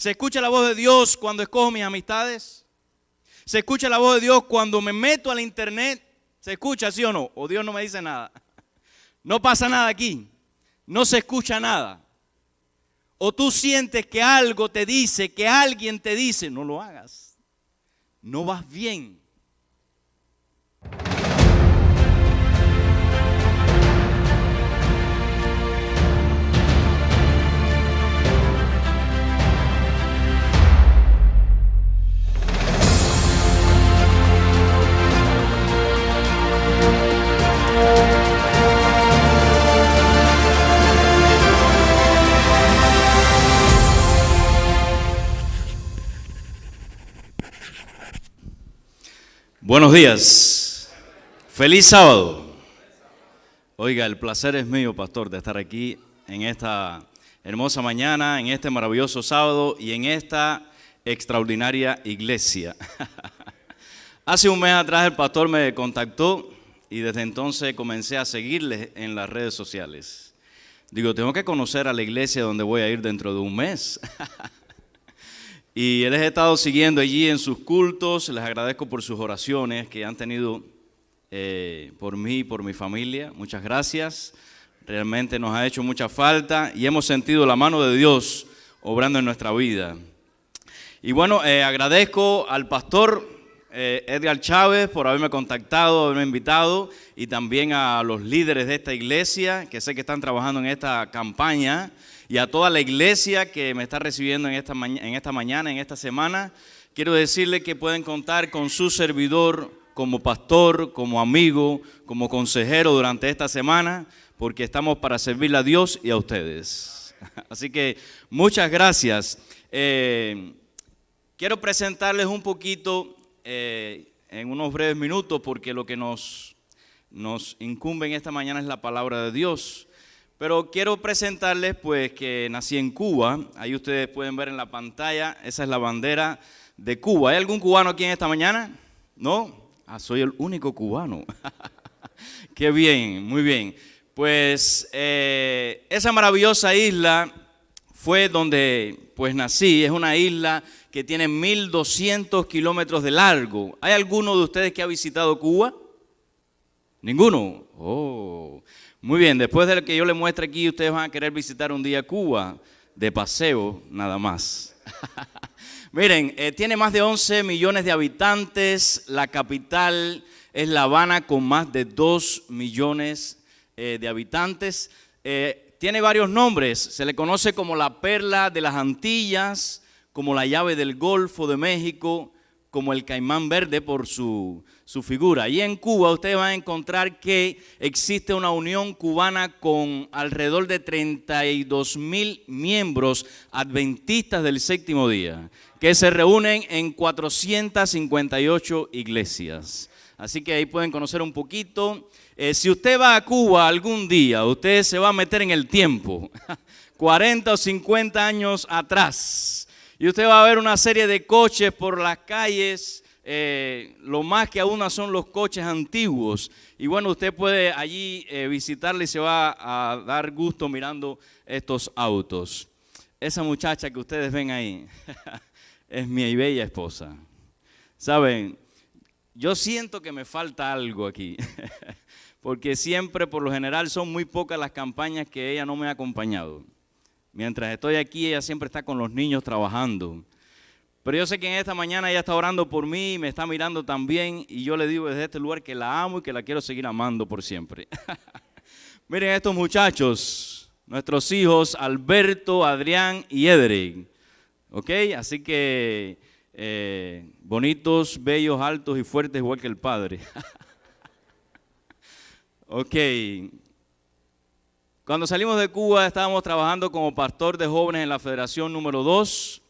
¿Se escucha la voz de Dios cuando escojo mis amistades? ¿Se escucha la voz de Dios cuando me meto al internet? ¿Se escucha, sí o no? ¿O Dios no me dice nada? No pasa nada aquí. No se escucha nada. O tú sientes que algo te dice, que alguien te dice, no lo hagas. No vas bien. Buenos días, feliz sábado. Oiga, el placer es mío, pastor, de estar aquí en esta hermosa mañana, en este maravilloso sábado y en esta extraordinaria iglesia. Hace un mes atrás el pastor me contactó y desde entonces comencé a seguirle en las redes sociales. Digo, tengo que conocer a la iglesia donde voy a ir dentro de un mes. Y les he estado siguiendo allí en sus cultos. Les agradezco por sus oraciones que han tenido por mí y por mi familia. Muchas gracias. Realmente nos ha hecho mucha falta y hemos sentido la mano de Dios obrando en nuestra vida. Y bueno, agradezco al pastor Edgar Chávez por haberme contactado, haberme invitado, y también a los líderes de esta iglesia que sé que están trabajando en esta campaña. Y a toda la iglesia que me está recibiendo en esta mañana, en esta semana, quiero decirle que pueden contar con su servidor como pastor, como amigo, como consejero durante esta semana, porque estamos para servirle a Dios y a ustedes. Así que muchas gracias. Quiero presentarles un poquito en unos breves minutos, porque lo que nos incumbe en esta mañana es la palabra de Dios. Pero quiero presentarles pues que nací en Cuba. Ahí ustedes pueden ver en la pantalla, esa es la bandera de Cuba. ¿Hay algún cubano aquí en esta mañana? ¿No? Soy el único cubano. Qué bien, muy bien. Pues esa maravillosa isla fue donde pues nací. Es una isla que tiene 1.200 kilómetros de largo. ¿Hay alguno de ustedes que ha visitado Cuba? ¿Ninguno? Oh. Muy bien, después de lo que yo les muestre aquí, ustedes van a querer visitar un día Cuba, de paseo nada más. Miren, tiene más de 11 millones de habitantes, la capital es La Habana con más de 2 millones de habitantes. Tiene varios nombres, se le conoce como la perla de las Antillas, como la llave del Golfo de México, como el caimán verde por su figura. Y en Cuba ustedes van a encontrar que existe una unión cubana con alrededor de 32,000 miembros adventistas del séptimo día, que se reúnen en 458 iglesias. Así que ahí pueden conocer un poquito. Si usted va a Cuba algún día, usted se va a meter en el tiempo, 40 o 50 años atrás, y usted va a ver una serie de coches por las calles. Lo más que aún son los coches antiguos, y bueno, usted puede allí visitarle y se va a dar gusto mirando estos autos. Esa muchacha que ustedes ven ahí es mi bella esposa. Saben, yo siento que me falta algo aquí porque siempre, por lo general, son muy pocas las campañas que ella no me ha acompañado. Mientras estoy aquí, ella siempre está con los niños trabajando. Pero yo sé que en esta mañana ella está orando por mí, me está mirando también, y yo le digo desde este lugar que la amo y que la quiero seguir amando por siempre. Miren estos muchachos, nuestros hijos Alberto, Adrián y Edric. ¿Ok? Así que bonitos, bellos, altos y fuertes igual que el padre. Ok. Cuando salimos de Cuba estábamos trabajando como pastor de jóvenes en la Federación número 2.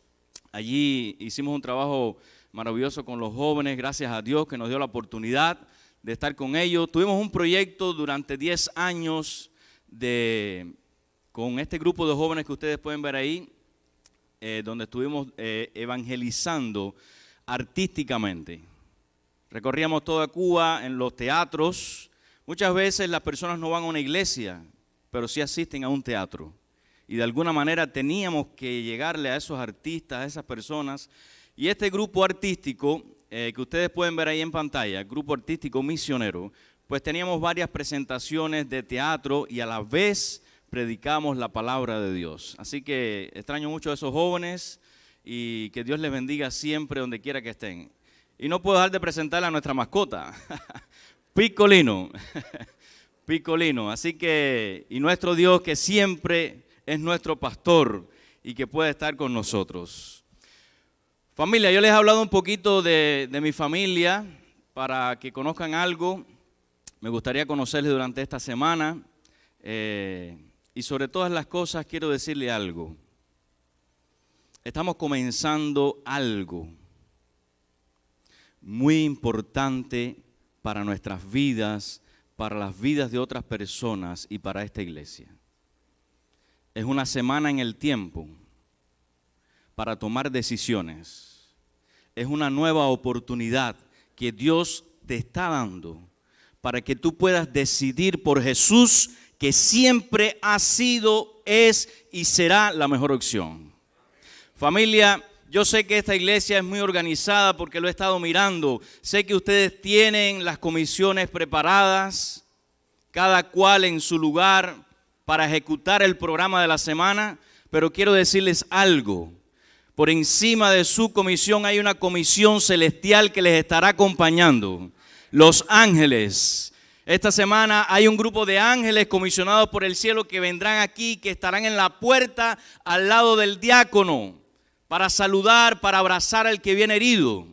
Allí hicimos un trabajo maravilloso con los jóvenes, gracias a Dios que nos dio la oportunidad de estar con ellos. Tuvimos un proyecto durante 10 años con este grupo de jóvenes que ustedes pueden ver ahí, donde estuvimos evangelizando artísticamente. Recorríamos toda Cuba en los teatros. Muchas veces las personas no van a una iglesia, pero sí asisten a un teatro. y de alguna manera teníamos que llegarle a esos artistas, a esas personas. Y este grupo artístico, que ustedes pueden ver ahí en pantalla, el grupo artístico misionero, pues teníamos varias presentaciones de teatro y a la vez predicamos la palabra de Dios. Así que extraño mucho a esos jóvenes y que Dios les bendiga siempre donde quiera que estén. Y no puedo dejar de presentarle a nuestra mascota, Piccolino. Piccolino. Así que, y nuestro Dios que siempre es nuestro pastor y que puede estar con nosotros. Familia, yo les he hablado un poquito de mi familia para que conozcan algo. Me gustaría conocerles durante esta semana. Y sobre todas las cosas quiero decirle algo. Estamos comenzando algo muy importante para nuestras vidas, para las vidas de otras personas y para esta iglesia. Es una semana en el tiempo para tomar decisiones. Es una nueva oportunidad que Dios te está dando para que tú puedas decidir por Jesús, que siempre ha sido, es y será la mejor opción. Familia, yo sé que esta iglesia es muy organizada porque lo he estado mirando. Sé que ustedes tienen las comisiones preparadas, cada cual en su lugar para ejecutar el programa de la semana, pero quiero decirles algo. Por encima de su comisión hay una comisión celestial que les estará acompañando. Los ángeles. Esta semana hay un grupo de ángeles comisionados por el cielo que vendrán aquí, que estarán en la puerta al lado del diácono para saludar, para abrazar al que viene herido.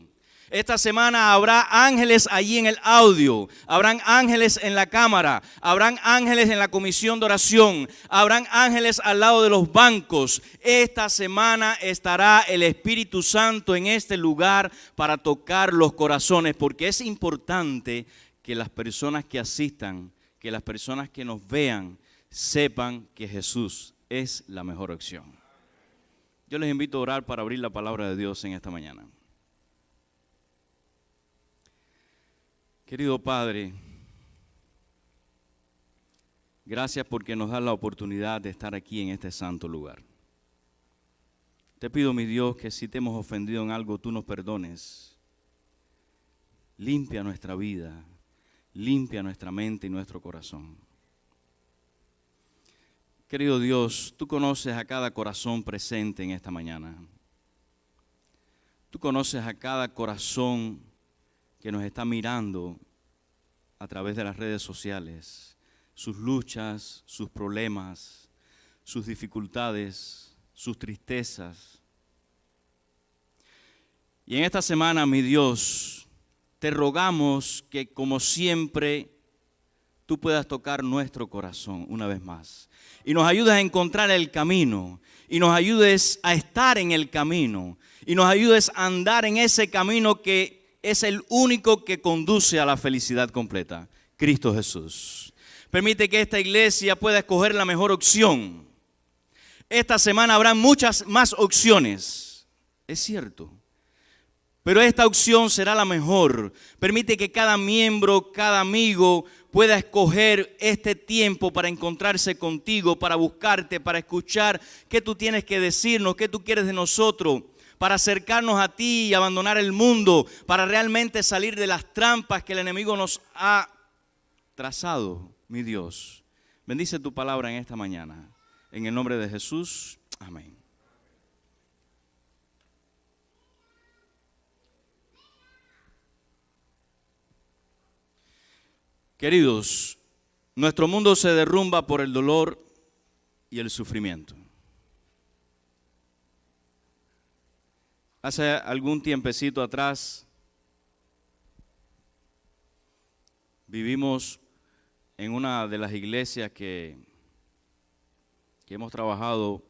Esta semana habrá ángeles allí en el audio, habrán ángeles en la cámara, habrán ángeles en la comisión de oración, habrán ángeles al lado de los bancos. Esta semana estará el Espíritu Santo en este lugar para tocar los corazones, porque es importante que las personas que asistan, que las personas que nos vean, sepan que Jesús es la mejor opción. Yo les invito a orar para abrir la palabra de Dios en esta mañana. Querido Padre, gracias porque nos da la oportunidad de estar aquí en este santo lugar. Te pido, mi Dios, que si te hemos ofendido en algo, tú nos perdones. Limpia nuestra vida, limpia nuestra mente y nuestro corazón. Querido Dios, tú conoces a cada corazón presente en esta mañana. Tú conoces a cada corazón que nos está mirando a través de las redes sociales, sus luchas, sus problemas, sus dificultades, sus tristezas. Y en esta semana, mi Dios, te rogamos que como siempre tú puedas tocar nuestro corazón una vez más y nos ayudes a encontrar el camino y nos ayudes a estar en el camino y nos ayudes a andar en ese camino que es el único que conduce a la felicidad completa, Cristo Jesús. Permite que esta iglesia pueda escoger la mejor opción. Esta semana habrá muchas más opciones, es cierto, pero esta opción será la mejor. Permite que cada miembro, cada amigo pueda escoger este tiempo para encontrarse contigo, para buscarte, para escuchar qué tú tienes que decirnos, qué tú quieres de nosotros, para acercarnos a ti y abandonar el mundo, para realmente salir de las trampas que el enemigo nos ha trazado, mi Dios. Bendice tu palabra en esta mañana. En el nombre de Jesús, amén. Queridos, nuestro mundo se derrumba por el dolor y el sufrimiento. Hace algún tiempecito atrás vivimos en una de las iglesias que hemos trabajado,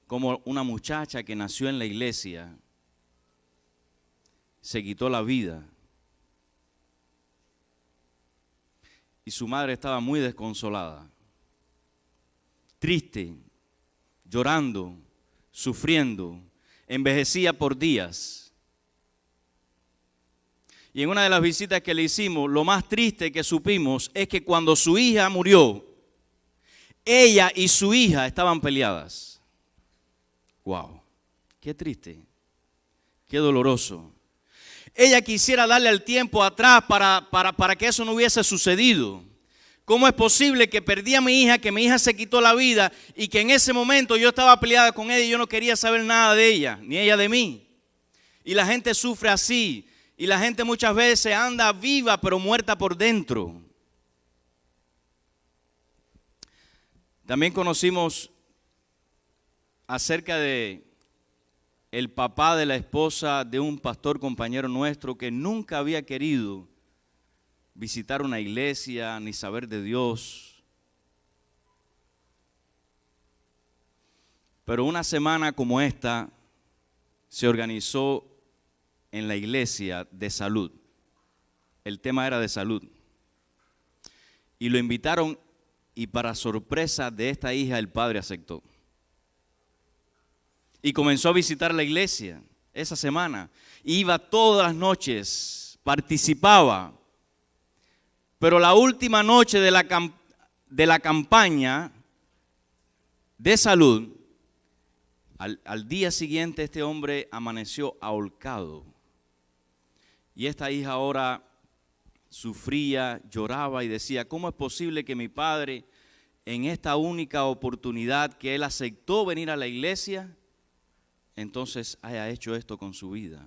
como una muchacha que nació en la iglesia se quitó la vida y su madre estaba muy desconsolada, triste, llorando, sufriendo, envejecía por días. Y en una de las visitas que le hicimos, lo más triste que supimos es que cuando su hija murió, ella y su hija estaban peleadas. Wow, qué triste, qué doloroso. Ella quisiera darle el tiempo atrás para que eso no hubiese sucedido. ¿Cómo es posible que perdí a mi hija, que mi hija se quitó la vida y que en ese momento yo estaba peleada con ella y yo no quería saber nada de ella, ni ella de mí? Y la gente sufre así, y la gente muchas veces anda viva pero muerta por dentro. También conocimos acerca de el papá de la esposa de un pastor compañero nuestro que nunca había querido visitar una iglesia ni saber de Dios. Pero una semana como esta se organizó en la iglesia de salud. El tema era de salud. Y lo invitaron y para sorpresa de esta hija el padre aceptó. Y comenzó a visitar la iglesia esa semana. Iba todas las noches, participaba. Pero la última noche de la campaña de salud, al día siguiente este hombre amaneció ahorcado. Y esta hija ahora sufría, lloraba y decía, ¿cómo es posible que mi padre en esta única oportunidad que él aceptó venir a la iglesia, entonces haya hecho esto con su vida?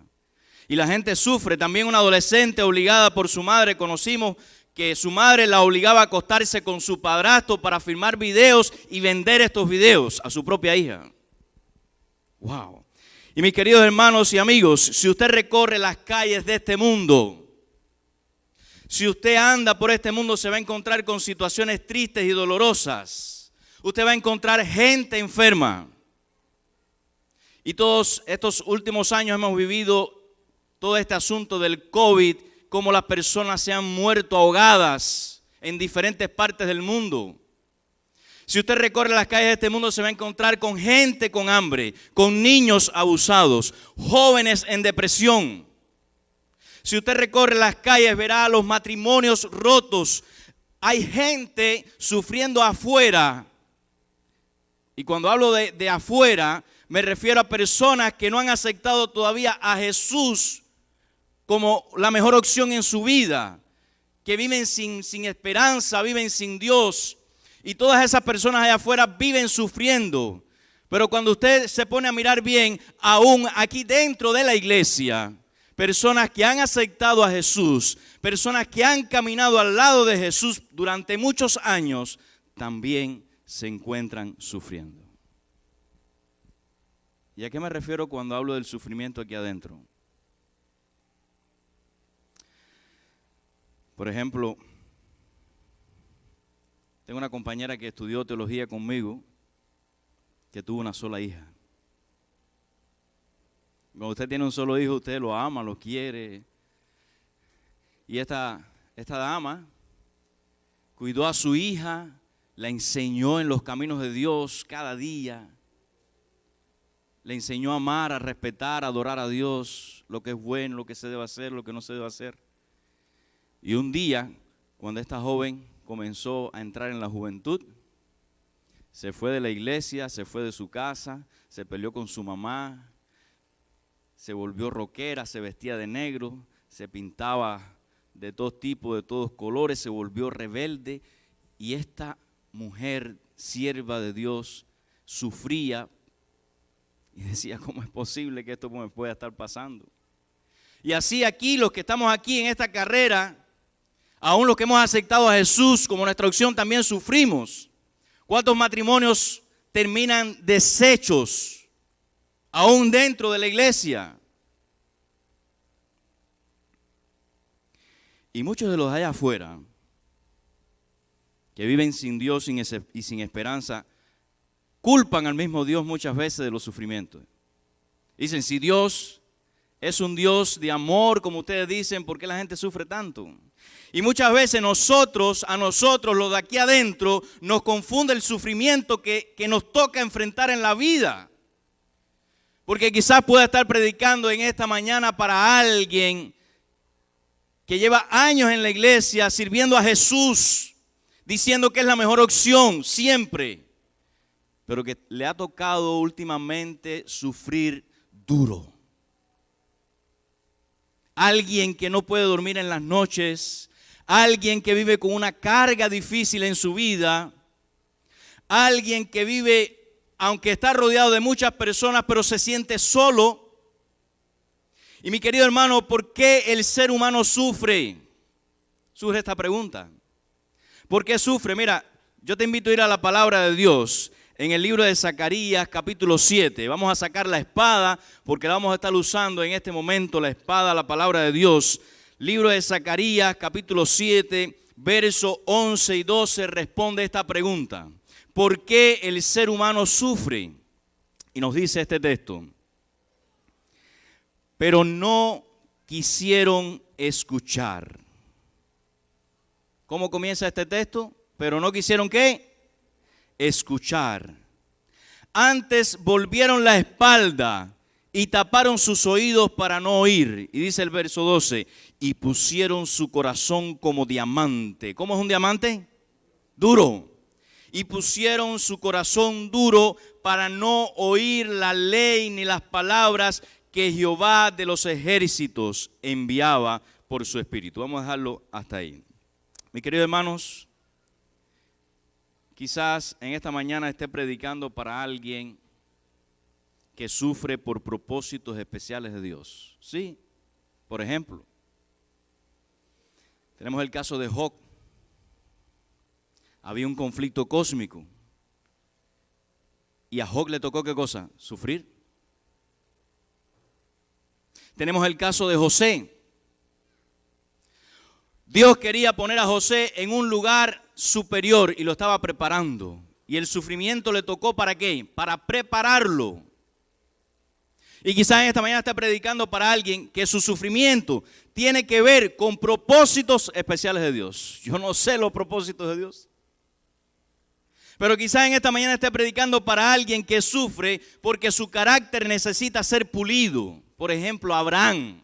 Y la gente sufre. También una adolescente obligada por su madre, conocimos que su madre la obligaba a acostarse con su padrastro para filmar videos y vender estos videos a su propia hija. Wow. Y mis queridos hermanos y amigos, si usted recorre las calles de este mundo, si usted anda por este mundo, se va a encontrar con situaciones tristes y dolorosas. Usted va a encontrar gente enferma. Y todos estos últimos años hemos vivido todo este asunto del COVID, cómo las personas se han muerto ahogadas en diferentes partes del mundo. Si usted recorre las calles de este mundo, se va a encontrar con gente con hambre, con niños abusados, jóvenes en depresión. Si usted recorre las calles, verá los matrimonios rotos. Hay gente sufriendo afuera. Y cuando hablo de afuera, me refiero a personas que no han aceptado todavía a Jesús como la mejor opción en su vida, que viven sin esperanza, viven sin Dios. Y todas esas personas allá afuera viven sufriendo. Pero cuando usted se pone a mirar bien, aún aquí dentro de la iglesia, personas que han aceptado a Jesús, personas que han caminado al lado de Jesús durante muchos años, también se encuentran sufriendo. ¿Y a qué me refiero cuando hablo del sufrimiento aquí adentro? Por ejemplo, tengo una compañera que estudió teología conmigo, que tuvo una sola hija. Cuando usted tiene un solo hijo, usted lo ama, lo quiere. Y esta dama cuidó a su hija, la enseñó en los caminos de Dios cada día. Le enseñó a amar, a respetar, a adorar a Dios, lo que es bueno, lo que se debe hacer, lo que no se debe hacer. Y un día, cuando esta joven comenzó a entrar en la juventud, se fue de la iglesia, se fue de su casa, se peleó con su mamá, se volvió rockera, se vestía de negro, se pintaba de todos tipos, de todos colores, se volvió rebelde. Y esta mujer, sierva de Dios, sufría y decía, ¿cómo es posible que esto me pueda estar pasando? Y así aquí, los que estamos aquí en esta carrera, aún los que hemos aceptado a Jesús como nuestra opción, también sufrimos. ¿Cuántos matrimonios terminan deshechos aún dentro de la iglesia? Y muchos de los allá afuera, que viven sin Dios y sin esperanza, culpan al mismo Dios muchas veces de los sufrimientos. Dicen, si Dios es un Dios de amor, como ustedes dicen, ¿por qué la gente sufre tanto? Y muchas veces a nosotros, los de aquí adentro, nos confunde el sufrimiento que nos toca enfrentar en la vida. Porque quizás pueda estar predicando en esta mañana para alguien que lleva años en la iglesia sirviendo a Jesús, diciendo que es la mejor opción siempre, pero que le ha tocado últimamente sufrir duro. Alguien que no puede dormir en las noches, alguien que vive con una carga difícil en su vida, alguien que vive, aunque está rodeado de muchas personas, pero se siente solo. Y mi querido hermano, ¿por qué el ser humano sufre? Surge esta pregunta. ¿Por qué sufre? Mira, yo te invito a ir a la palabra de Dios en el libro de Zacarías, capítulo 7. Vamos a sacar la espada, porque la vamos a estar usando en este momento, la espada, la palabra de Dios. Libro de Zacarías, capítulo 7, verso 11 y 12, responde esta pregunta. ¿Por qué el ser humano sufre? Y nos dice este texto. Pero no quisieron escuchar. ¿Cómo comienza este texto? Pero no quisieron ¿qué? Escuchar. Antes volvieron la espalda y taparon sus oídos para no oír. Y dice el verso 12, y pusieron su corazón como diamante. ¿Cómo es un diamante? Duro. Y pusieron su corazón duro para no oír la ley ni las palabras que Jehová de los ejércitos enviaba por su espíritu. Vamos a dejarlo hasta ahí. Mis queridos hermanos, quizás en esta mañana esté predicando para alguien que sufre por propósitos especiales de Dios. Sí, por ejemplo, tenemos el caso de Job. Había un conflicto cósmico. ¿Y a Job le tocó qué cosa? Sufrir. Tenemos el caso de José. Dios quería poner a José en un lugar superior y lo estaba preparando. Y el sufrimiento le tocó ¿para qué? Para prepararlo. Y quizás en esta mañana está predicando para alguien que su sufrimiento tiene que ver con propósitos especiales de Dios. Yo no sé los propósitos de Dios. Pero quizás en esta mañana esté predicando para alguien que sufre porque su carácter necesita ser pulido. Por ejemplo, Abraham.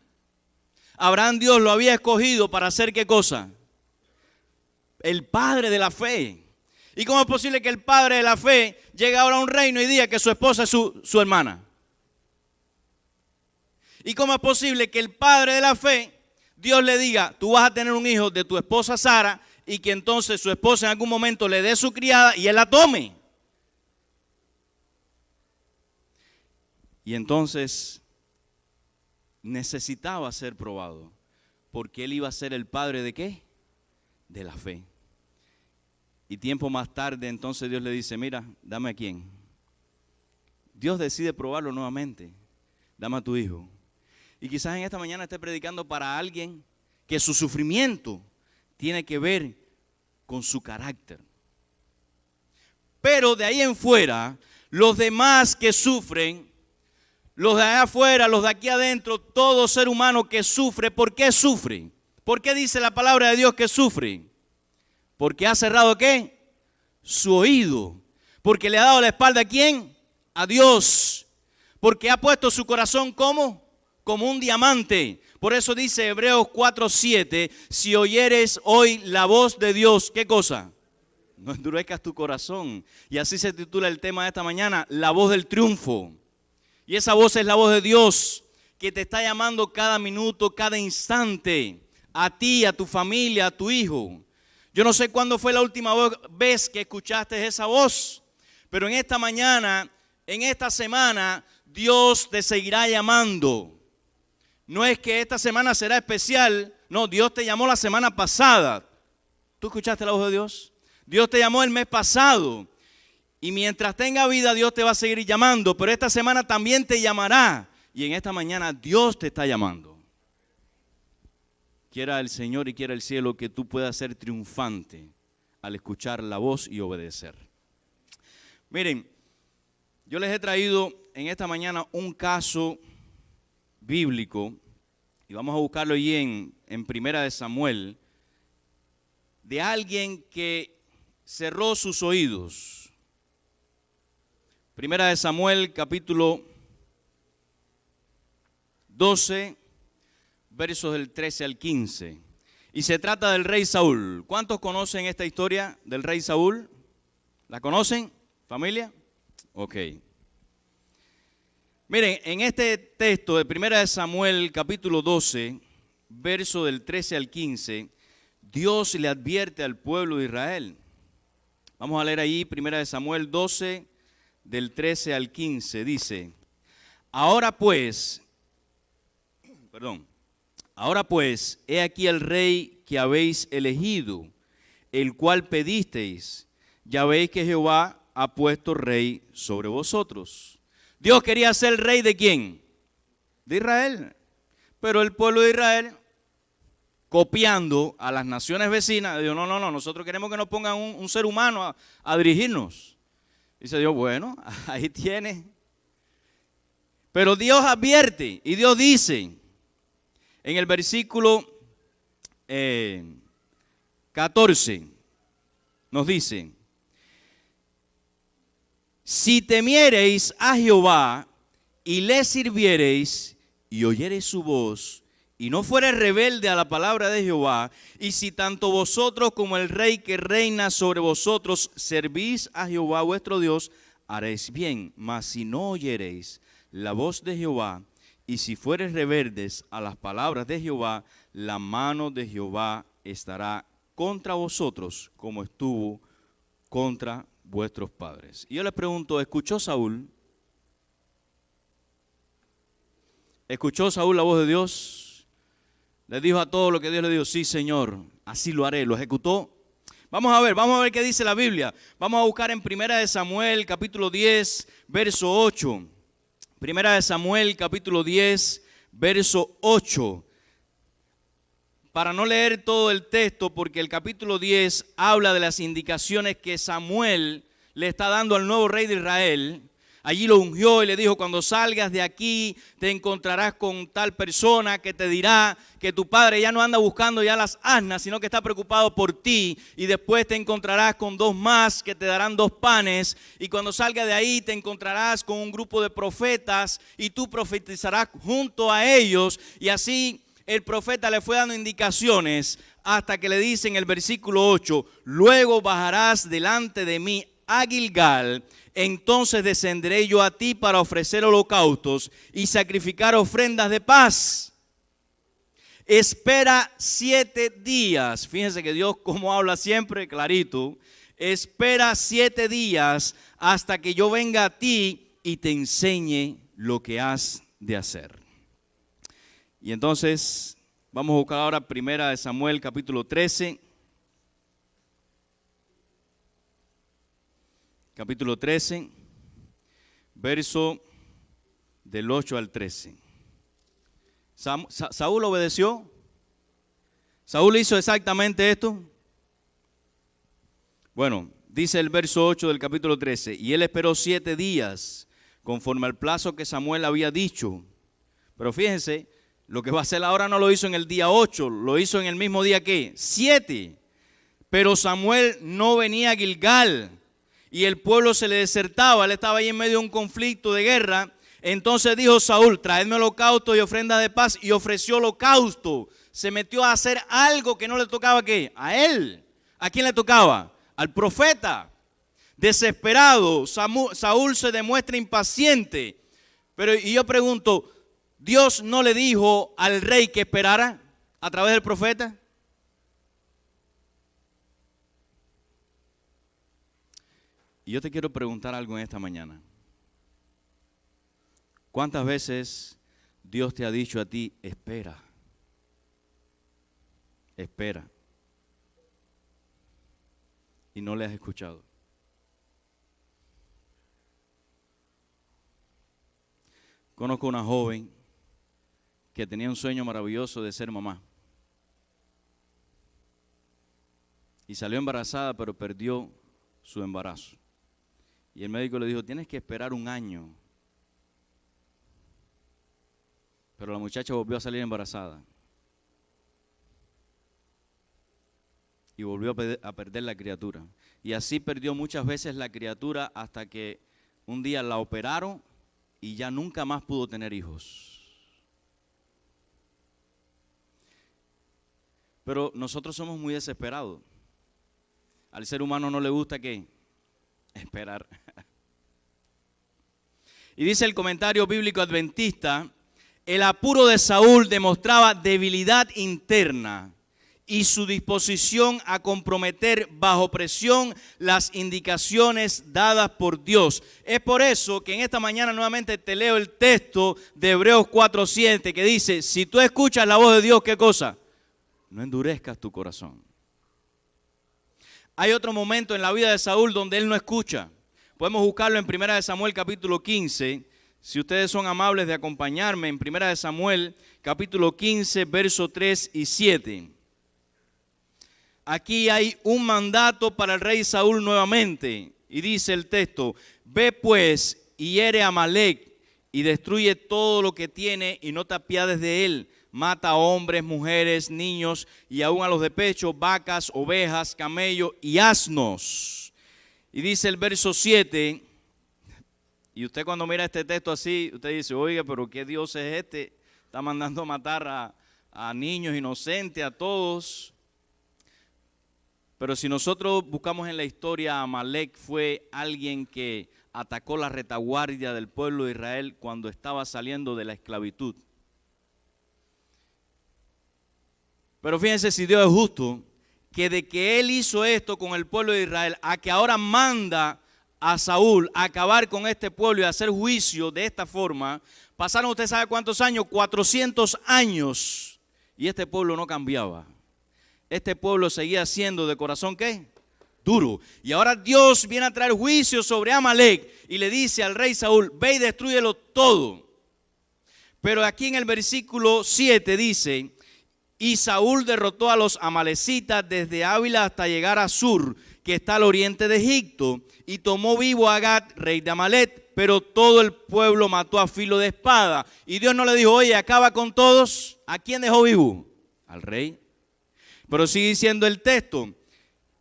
Abraham Dios lo había escogido para hacer ¿qué cosa? El padre de la fe. ¿Y cómo es posible que el padre de la fe llegue ahora a un reino y diga que su esposa es su hermana? ¿Y cómo es posible que el padre de la fe, Dios le diga, tú vas a tener un hijo de tu esposa Sara, y que entonces su esposa en algún momento le dé su criada y él la tome? Y entonces necesitaba ser probado, porque él iba a ser el padre ¿de qué? De la fe. Y tiempo más tarde entonces Dios le dice, mira, dame a quién. Dios decide probarlo nuevamente, dame a tu hijo. Y quizás en esta mañana esté predicando para alguien que su sufrimiento tiene que ver con su carácter. Pero de ahí en fuera, los demás que sufren, los de allá afuera, los de aquí adentro, todo ser humano que sufre, ¿por qué sufre? ¿Por qué dice la palabra de Dios que sufre? Porque ha cerrado ¿qué? Su oído. Porque le ha dado la espalda ¿a quién? A Dios. Porque ha puesto su corazón ¿cómo? Como un diamante. Por eso dice Hebreos 4:7, si oyeres hoy la voz de Dios, ¿qué cosa? No endurezcas tu corazón. Y así se titula el tema de esta mañana, la voz del triunfo. Y esa voz es la voz de Dios, que te está llamando cada minuto, cada instante, a ti, a tu familia, a tu hijo. Yo no sé cuándo fue la última vez que escuchaste esa voz, pero en esta mañana, en esta semana, Dios te seguirá llamando. No es que esta semana será especial, no, Dios te llamó la semana pasada. ¿Tú escuchaste la voz de Dios? Dios te llamó el mes pasado. Y mientras tenga vida, Dios te va a seguir llamando, pero esta semana también te llamará. Y en esta mañana Dios te está llamando. Quiera el Señor y quiera el cielo que tú puedas ser triunfante al escuchar la voz y obedecer. Miren, yo les he traído en esta mañana un caso bíblico, y vamos a buscarlo allí en Primera de Samuel, de alguien que cerró sus oídos. Primera de Samuel, capítulo 12, versos del 13 al 15. Y se trata del rey Saúl. ¿Cuántos conocen esta historia del rey Saúl? ¿La conocen, familia? Ok. Miren, en este texto de 1 Samuel, capítulo 12, verso del 13 al 15, Dios le advierte al pueblo de Israel. Vamos a leer ahí 1 Samuel 12, del 13 al 15, dice: Ahora pues, he aquí el rey que habéis elegido, el cual pedisteis. Ya veis que Jehová ha puesto rey sobre vosotros. Dios quería ser rey ¿de quién? De Israel. Pero el pueblo de Israel, copiando a las naciones vecinas, dijo: no, nosotros queremos que nos pongan un ser humano a dirigirnos. Dice Dios: bueno, ahí tiene. Pero Dios advierte y Dios dice en el versículo 14, nos dice: si temiereis a Jehová y le sirviereis y oyereis su voz y no fuereis rebelde a la palabra de Jehová, y si tanto vosotros como el rey que reina sobre vosotros servís a Jehová vuestro Dios, haréis bien. Mas si no oyereis la voz de Jehová y si fuereis rebeldes a las palabras de Jehová, la mano de Jehová estará contra vosotros como estuvo contra vuestros padres. Y yo les pregunto, ¿escuchó Saúl? ¿Escuchó Saúl la voz de Dios? ¿Le dijo a todo lo que Dios le dijo? Sí, Señor, así lo haré. ¿Lo ejecutó? Vamos a ver qué dice la Biblia. Vamos a buscar en 1 Samuel, capítulo 10, verso 8. 1 Samuel, capítulo 10, verso 8. Para no leer todo el texto, porque el capítulo 10 habla de las indicaciones que Samuel le está dando al nuevo rey de Israel. Allí lo ungió y le dijo: cuando salgas de aquí te encontrarás con tal persona que te dirá que tu padre ya no anda buscando ya las asnas, sino que está preocupado por ti. Y después te encontrarás con dos más que te darán 2 panes. Y cuando salgas de ahí te encontrarás con un grupo de profetas y tú profetizarás junto a ellos. Y así el profeta le fue dando indicaciones hasta que le dice en el versículo 8: luego bajarás delante de mí a Gilgal, entonces descenderé yo a ti para ofrecer holocaustos y sacrificar ofrendas de paz. Espera 7 días. Fíjense que Dios, como habla siempre, clarito. Espera 7 días hasta que yo venga a ti y te enseñe lo que has de hacer. Y entonces vamos a buscar ahora 1 Samuel capítulo 13. Capítulo 13, verso del 8 al 13. ¿Saúl obedeció? ¿Saúl hizo exactamente esto? Bueno, dice el verso 8 del capítulo 13: y él esperó 7 días, conforme al plazo que Samuel había dicho. Pero fíjense, lo que va a hacer ahora no lo hizo en el día 8, lo hizo en el mismo día que 7. Pero Samuel no venía a Gilgal y el pueblo se le desertaba. Él estaba ahí en medio de un conflicto de guerra. Entonces dijo Saúl: traedme holocausto y ofrenda de paz. Y ofreció holocausto. Se metió a hacer algo que no le tocaba, ¿qué? A él. ¿A quién le tocaba? Al profeta. Desesperado, Saúl se demuestra impaciente. Pero y yo pregunto, ¿Dios no le dijo al rey que esperara a través del profeta? Y yo te quiero preguntar algo en esta mañana. ¿Cuántas veces Dios te ha dicho a ti: espera? Espera. Y no le has escuchado. Conozco una joven que tenía un sueño maravilloso de ser mamá. Y salió embarazada, pero perdió su embarazo. Y el médico le dijo: tienes que esperar 1 año. Pero la muchacha volvió a salir embarazada. Y volvió a perder la criatura. Y así perdió muchas veces la criatura hasta que un día la operaron y ya nunca más pudo tener hijos. Pero nosotros somos muy desesperados. Al ser humano no le gusta ¿qué? Esperar. Y dice el comentario bíblico adventista, el apuro de Saúl demostraba debilidad interna y su disposición a comprometer bajo presión las indicaciones dadas por Dios. Es por eso que en esta mañana nuevamente te leo el texto de Hebreos 4:7 que dice, si tú escuchas la voz de Dios, ¿qué cosa? No endurezcas tu corazón. Hay otro momento en la vida de Saúl donde él no escucha. Podemos buscarlo en 1 Samuel capítulo 15. Si ustedes son amables de acompañarme en 1 Samuel capítulo 15, versos 3 y 7. Aquí hay un mandato para el rey Saúl nuevamente. Y dice el texto, ve pues y hiere a Amalec y destruye todo lo que tiene y no te apiades de él. Mata a hombres, mujeres, niños y aún a los de pecho, vacas, ovejas, camellos y asnos. Y dice el verso 7, y usted cuando mira este texto así, usted dice, oiga, pero ¿qué Dios es este? Está mandando a matar a niños inocentes, a todos. Pero si nosotros buscamos en la historia, Amalec fue alguien que atacó la retaguardia del pueblo de Israel cuando estaba saliendo de la esclavitud. Pero fíjense si Dios es justo, que de que Él hizo esto con el pueblo de Israel, a que ahora manda a Saúl a acabar con este pueblo y a hacer juicio de esta forma, pasaron usted sabe cuántos años, 400 años, y este pueblo no cambiaba. Este pueblo seguía siendo de corazón, ¿qué? Duro. Y ahora Dios viene a traer juicio sobre Amalec y le dice al rey Saúl, ve y destrúyelo todo. Pero aquí en el versículo 7 dice, y Saúl derrotó a los amalecitas desde Ávila hasta llegar a Sur, que está al oriente de Egipto, y tomó vivo a Agag, rey de Amalec, pero todo el pueblo mató a filo de espada. Y Dios no le dijo, oye, acaba con todos. ¿A quién dejó vivo? Al rey. Pero sigue diciendo el texto,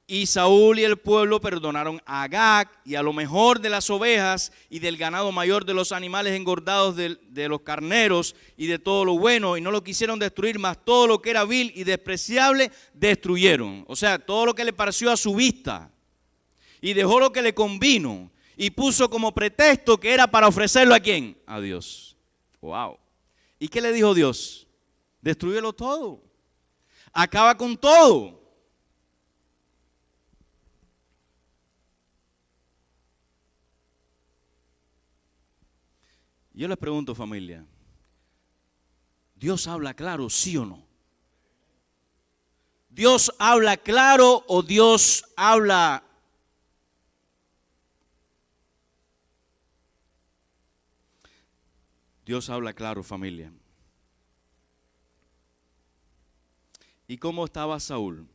y Saúl y el pueblo perdonaron a Agag y a lo mejor de las ovejas y del ganado mayor de los animales engordados de los carneros y de todo lo bueno, y no lo quisieron destruir, mas todo lo que era vil y despreciable destruyeron. O sea, todo lo que le pareció a su vista, y dejó lo que le convino, y puso como pretexto que era para ofrecerlo ¿a quién? A Dios. Wow. ¿Y qué le dijo Dios? Destrúyelo todo. Acaba con todo. Yo les pregunto, familia, ¿Dios habla claro, sí o no? ¿Dios habla claro o Dios habla? Dios habla claro, familia. ¿Y cómo estaba Saúl?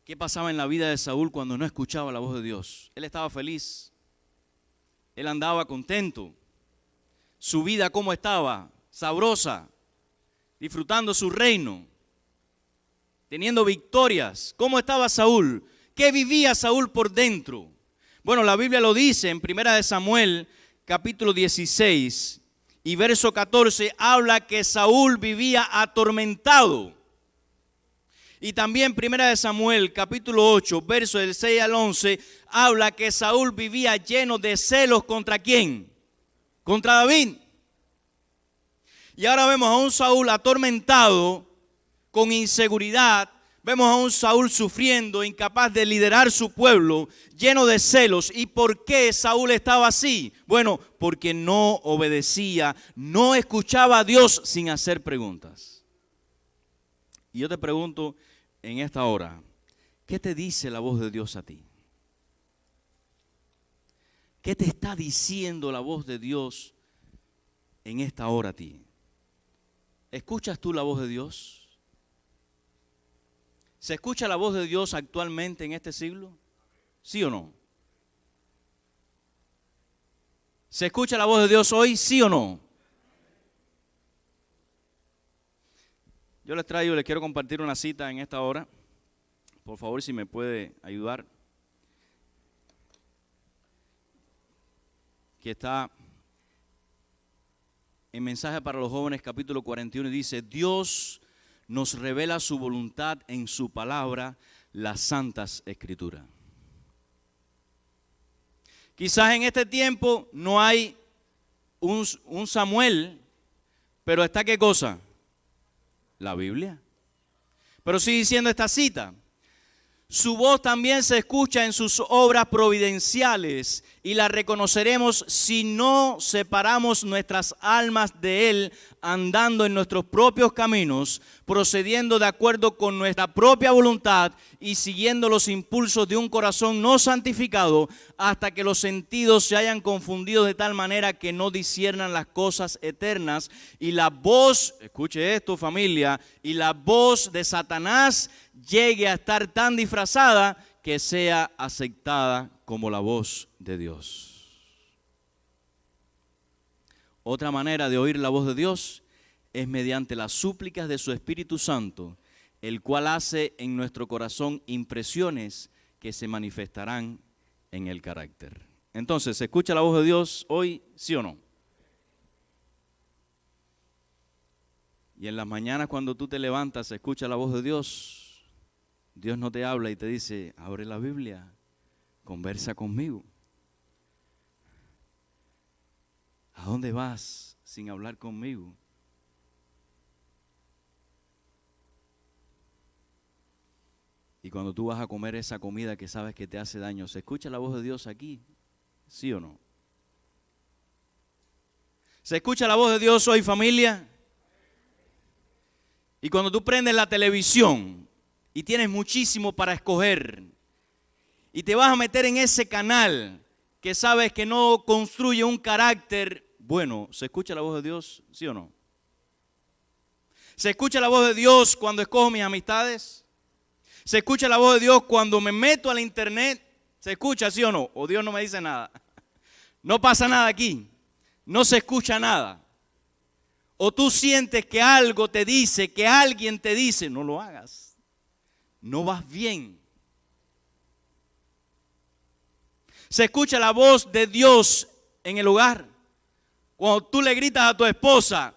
¿Qué pasaba en la vida de Saúl cuando no escuchaba la voz de Dios? Él estaba feliz. Él andaba contento. Su vida cómo estaba, sabrosa, disfrutando su reino, teniendo victorias. ¿Cómo estaba Saúl? ¿Qué vivía Saúl por dentro? Bueno, la Biblia lo dice en 1 Samuel capítulo 16 y verso 14, habla que Saúl vivía atormentado. Y también 1 Samuel capítulo 8, versos del 6 al 11, habla que Saúl vivía lleno de celos ¿contra quién? Contra David. Y ahora vemos a un Saúl atormentado, con inseguridad. Vemos a un Saúl sufriendo, incapaz de liderar su pueblo, lleno de celos. ¿Y por qué Saúl estaba así? Bueno, porque no obedecía, no escuchaba a Dios sin hacer preguntas. Y yo te pregunto en esta hora, ¿qué te dice la voz de Dios a ti? ¿Qué te está diciendo la voz de Dios en esta hora a ti? ¿Escuchas tú la voz de Dios? ¿Se escucha la voz de Dios actualmente en este siglo? ¿Sí o no? ¿Se escucha la voz de Dios hoy? ¿Sí o no? Yo les quiero compartir una cita en esta hora. Por favor, si me puede ayudar. Que está en Mensaje para los Jóvenes, capítulo 41, y dice: Dios nos revela su voluntad en su palabra, las Santas Escrituras. Quizás en este tiempo no hay un Samuel, pero está ¿qué cosa? La Biblia. Pero sigue diciendo esta cita: su voz también se escucha en sus obras providenciales y la reconoceremos si no separamos nuestras almas de Él, andando en nuestros propios caminos, procediendo de acuerdo con nuestra propia voluntad y siguiendo los impulsos de un corazón no santificado, hasta que los sentidos se hayan confundido de tal manera que no disciernan las cosas eternas y la voz, escuche esto familia, y la voz de Satanás llegue a estar tan disfrazada que sea aceptada como la voz de Dios. Otra manera de oír la voz de Dios es mediante las súplicas de su Espíritu Santo, el cual hace en nuestro corazón impresiones que se manifestarán en el carácter. Entonces, ¿se escucha la voz de Dios hoy, sí o no? Y en las mañanas cuando tú te levantas, ¿se escucha la voz de Dios? Dios no te habla y te dice: abre la Biblia, conversa conmigo. ¿A dónde vas sin hablar conmigo? Y cuando tú vas a comer esa comida que sabes que te hace daño, ¿se escucha la voz de Dios aquí? ¿Sí o no? ¿Se escucha la voz de Dios hoy, familia? Y cuando tú prendes la televisión y tienes muchísimo para escoger y te vas a meter en ese canal que sabes que no construye un carácter bueno, ¿se escucha la voz de Dios? ¿Sí o no? ¿Se escucha la voz de Dios cuando escojo mis amistades? ¿Se escucha la voz de Dios cuando me meto al internet? ¿Se escucha, sí o no? ¿O Dios no me dice nada? No pasa nada aquí. No se escucha nada. O tú sientes que algo te dice, que alguien te dice: no lo hagas. No vas bien. Se escucha la voz de Dios en el hogar. Cuando tú le gritas a tu esposa,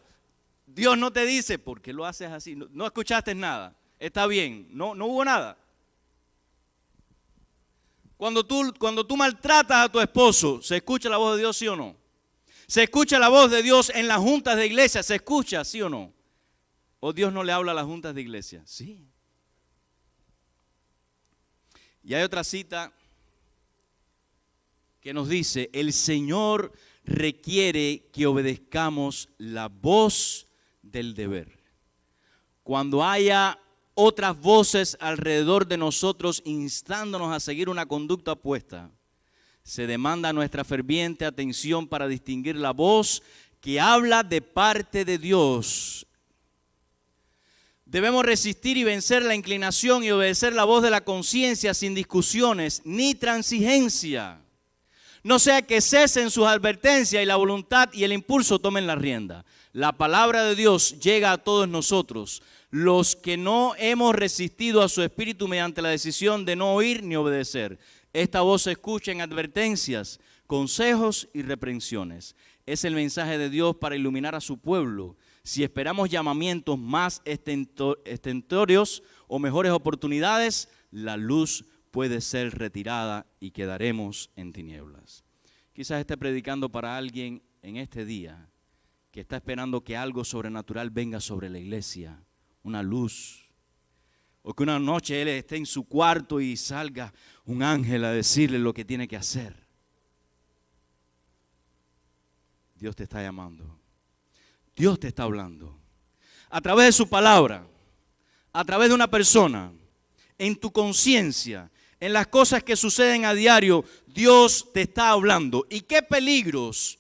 Dios no te dice: ¿por qué lo haces así? No escuchaste nada. Está bien. No hubo nada. Cuando tú maltratas a tu esposo, ¿se escucha la voz de Dios, sí o no? ¿Se escucha la voz de Dios en las juntas de iglesia? ¿Se escucha, sí o no? ¿O Dios no le habla a las juntas de iglesia? Sí. Y hay otra cita que nos dice: el Señor requiere que obedezcamos la voz del deber. Cuando haya otras voces alrededor de nosotros instándonos a seguir una conducta opuesta, se demanda nuestra ferviente atención para distinguir la voz que habla de parte de Dios. Debemos resistir y vencer la inclinación y obedecer la voz de la conciencia sin discusiones ni transigencia. No sea que cesen sus advertencias y la voluntad y el impulso tomen la rienda. La palabra de Dios llega a todos nosotros, los que no hemos resistido a su espíritu mediante la decisión de no oír ni obedecer. Esta voz se escucha en advertencias, consejos y reprensiones. Es el mensaje de Dios para iluminar a su pueblo. Si esperamos llamamientos más estentorios o mejores oportunidades, la luz puede ser retirada y quedaremos en tinieblas. Quizás esté predicando para alguien en este día que está esperando que algo sobrenatural venga sobre la iglesia, una luz, o que una noche él esté en su cuarto y salga un ángel a decirle lo que tiene que hacer. Dios te está llamando. Dios te está hablando. A través de su palabra, a través de una persona, en tu conciencia, en las cosas que suceden a diario, Dios te está hablando. ¿Y qué peligros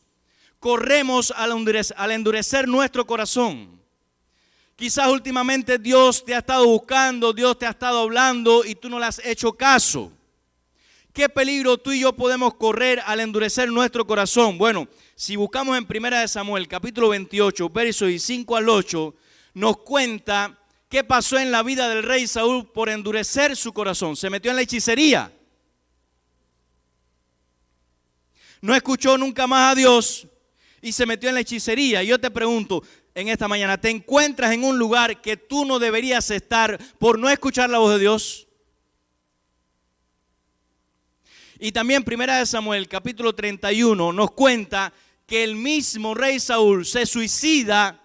corremos al endurecer nuestro corazón? Quizás últimamente Dios te ha estado buscando, Dios te ha estado hablando y tú no le has hecho caso. ¿Qué peligro tú y yo podemos correr al endurecer nuestro corazón? Bueno, si buscamos en 1 Samuel, capítulo 28, versos 5 al 8, nos cuenta qué pasó en la vida del rey Saúl por endurecer su corazón. Se metió en la hechicería. No escuchó nunca más a Dios. y se metió en la hechicería. Y yo te pregunto en esta mañana, ¿te encuentras en un lugar que tú no deberías estar por no escuchar la voz de Dios? Y también 1 Samuel capítulo 31 nos cuenta que el mismo rey Saúl se suicida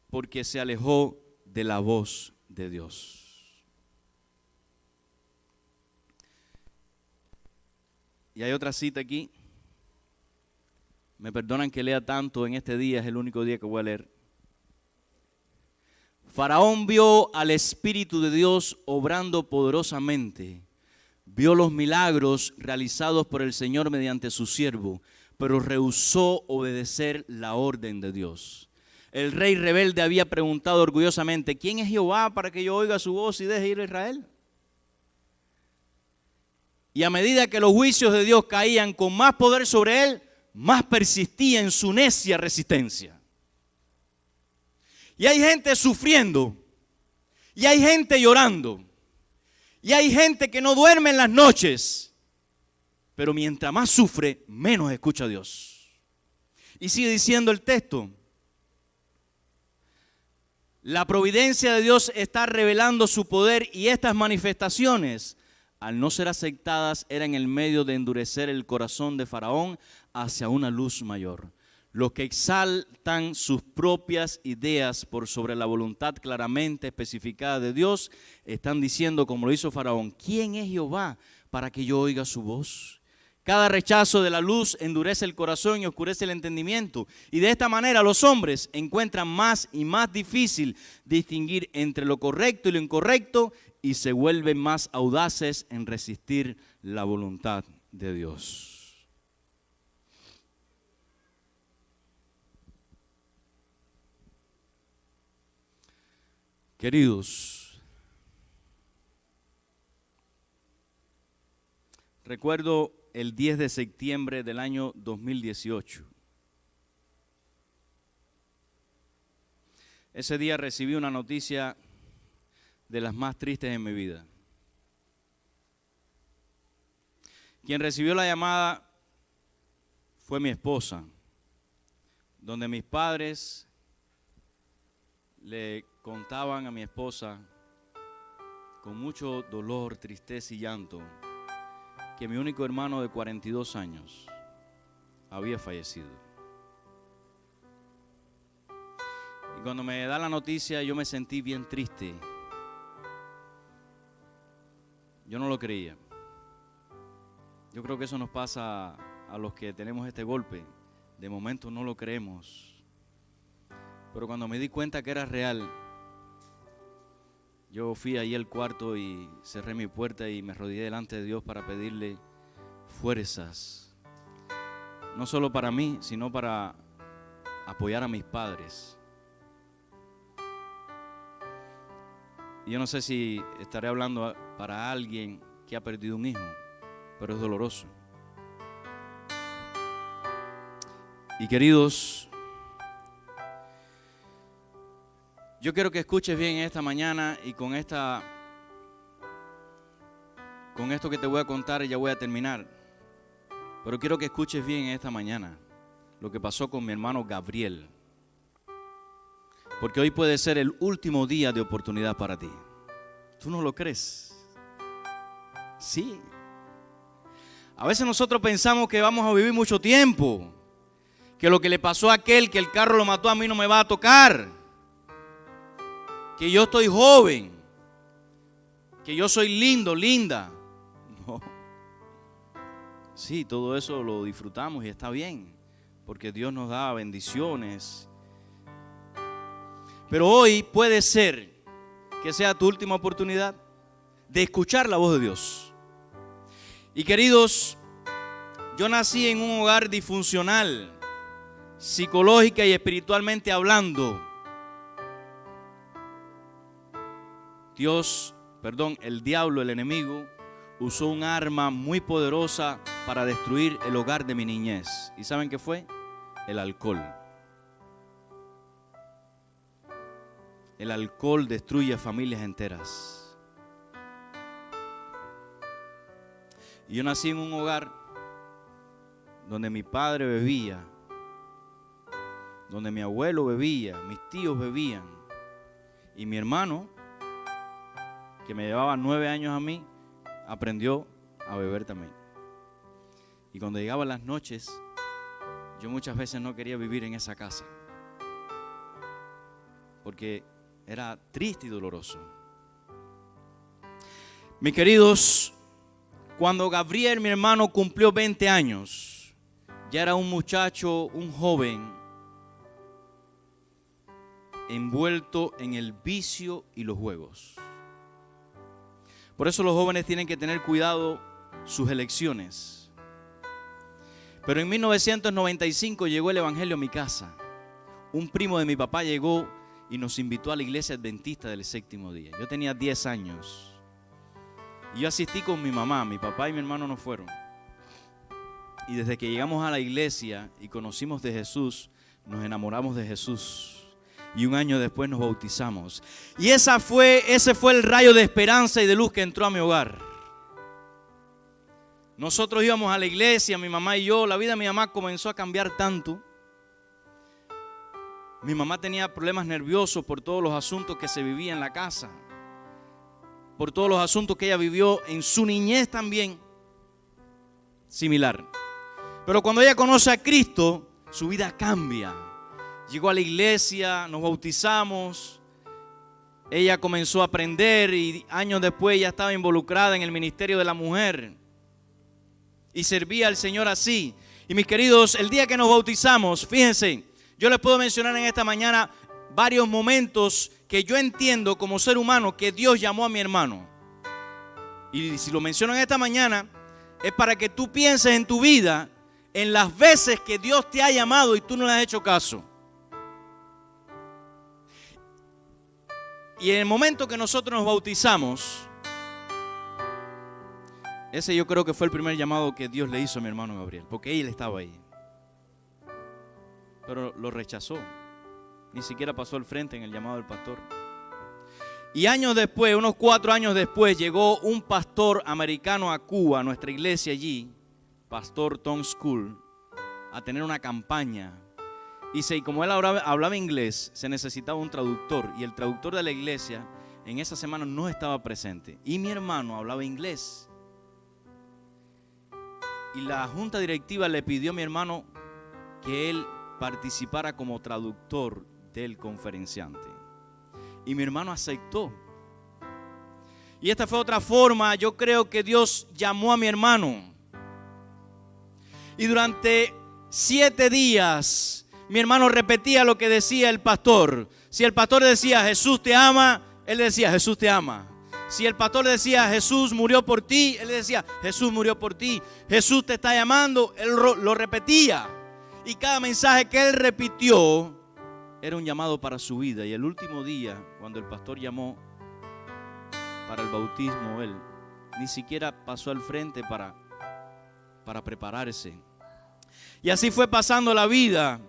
porque se alejó de la voz de Dios. Y hay otra cita aquí. Me perdonan que lea tanto en este día, es el único día que voy a leer. Faraón vio al Espíritu de Dios obrando poderosamente. Vio los milagros realizados por el Señor mediante su siervo, pero rehusó obedecer la orden de Dios. El rey rebelde había preguntado orgullosamente, ¿quién es Jehová para que yo oiga su voz y deje ir a Israel? Y a medida que los juicios de Dios caían con más poder sobre él, más persistía en su necia resistencia. Y hay gente sufriendo, y hay gente llorando, y hay gente que no duerme en las noches, pero mientras más sufre, menos escucha a Dios. Y sigue diciendo el texto, la providencia de Dios está revelando su poder y estas manifestaciones, al no ser aceptadas, eran el medio de endurecer el corazón de Faraón hacia una luz mayor. Los que exaltan sus propias ideas por sobre la voluntad claramente especificada de Dios, están diciendo, como lo hizo Faraón, ¿quién es Jehová para que yo oiga su voz? Cada rechazo de la luz endurece el corazón y oscurece el entendimiento. Y de esta manera los hombres encuentran más y más difícil distinguir entre lo correcto y lo incorrecto y se vuelven más audaces en resistir la voluntad de Dios. Queridos, recuerdo el 10 de septiembre del año 2018. Ese día recibí una noticia de las más tristes en mi vida. Quien recibió la llamada fue mi esposa, donde mis padres le contaban a mi esposa con mucho dolor, tristeza y llanto que mi único hermano de 42 años había fallecido. Y cuando me da la noticia yo me sentí bien triste. Yo no lo creía. Yo creo que eso nos pasa a los que tenemos este golpe. De momento no lo creemos. Pero cuando me di cuenta que era real, yo fui ahí al cuarto y cerré mi puerta y me arrodillé delante de Dios para pedirle fuerzas. No solo para mí, sino para apoyar a mis padres. Y yo no sé si estaré hablando para alguien que ha perdido un hijo, pero es doloroso. Y queridos, yo quiero que escuches bien esta mañana y con esto que te voy a contar ya voy a terminar. Pero quiero que escuches bien esta mañana lo que pasó con mi hermano Gabriel. Porque hoy puede ser el último día de oportunidad para ti. ¿Tú no lo crees? Sí. A veces nosotros pensamos que vamos a vivir mucho tiempo. Que lo que le pasó a aquel, que el carro lo mató, a mí no me va a tocar. Que yo estoy joven. Que yo soy lindo, linda. No. Sí, todo eso lo disfrutamos y está bien. Porque Dios nos da bendiciones. Pero hoy puede ser que sea tu última oportunidad de escuchar la voz de Dios. Y queridos, yo nací en un hogar disfuncional, psicológica y espiritualmente hablando. El diablo, el enemigo, usó un arma muy poderosa para destruir el hogar de mi niñez. ¿Y saben qué fue? El alcohol. El alcohol destruye familias enteras. Y yo nací en un hogar donde mi padre bebía donde mi abuelo bebía, mis tíos bebían. Y mi hermano, que me llevaba 9 años a mí, aprendió a beber también. Y cuando llegaban las noches, yo muchas veces no quería vivir en esa casa, porque era triste y doloroso. Mis queridos, cuando Gabriel, mi hermano, cumplió 20 años, ya era un muchacho, un joven, envuelto en el vicio y los juegos. Por eso los jóvenes tienen que tener cuidado sus elecciones. Pero en 1995 llegó el evangelio a mi casa. Un primo de mi papá llegó y nos invitó a la iglesia adventista del séptimo día. Yo tenía 10 años. Y yo asistí con mi mamá, mi papá y mi hermano no fueron. Y desde que llegamos a la iglesia y conocimos de Jesús, nos enamoramos de Jesús. Y un año después nos bautizamos. Y ese fue el rayo de esperanza y de luz que entró a mi hogar. Nosotros íbamos a la iglesia, mi mamá y yo. La vida de mi mamá comenzó a cambiar tanto. Mi mamá tenía problemas nerviosos por todos los asuntos que se vivían en la casa. Por todos los asuntos que ella vivió en su niñez también. Similar. Pero cuando ella conoce a Cristo, su vida cambia. Llegó a la iglesia, nos bautizamos, ella comenzó a aprender y años después ya estaba involucrada en el ministerio de la mujer y servía al Señor así. Y mis queridos, el día que nos bautizamos, fíjense, yo les puedo mencionar en esta mañana varios momentos que yo entiendo como ser humano que Dios llamó a mi hermano. Y si lo menciono en esta mañana, es para que tú pienses en tu vida, en las veces que Dios te ha llamado y tú no le has hecho caso. Y en el momento que nosotros nos bautizamos, ese yo creo que fue el primer llamado que Dios le hizo a mi hermano Gabriel, porque él estaba ahí. Pero lo rechazó, ni siquiera pasó al frente en el llamado del pastor. Y años después, unos 4 años después, llegó un pastor americano a Cuba, a nuestra iglesia allí, Pastor Tom School, a tener una campaña. Y como él hablaba inglés, se necesitaba un traductor. Y el traductor de la iglesia en esa semana no estaba presente. Y mi hermano hablaba inglés. Y la junta directiva le pidió a mi hermano que él participara como traductor del conferenciante. Y mi hermano aceptó. Y esta fue otra forma, yo creo que Dios llamó a mi hermano. Y durante 7 días... mi hermano repetía lo que decía el pastor. Si el pastor decía, Jesús te ama, él decía, Jesús te ama. Si el pastor decía, Jesús murió por ti, él decía, Jesús murió por ti. Jesús te está llamando, él lo repetía. Y cada mensaje que él repitió era un llamado para su vida. Y el último día, cuando el pastor llamó para el bautismo, él ni siquiera pasó al frente para prepararse. Y así fue pasando la vida.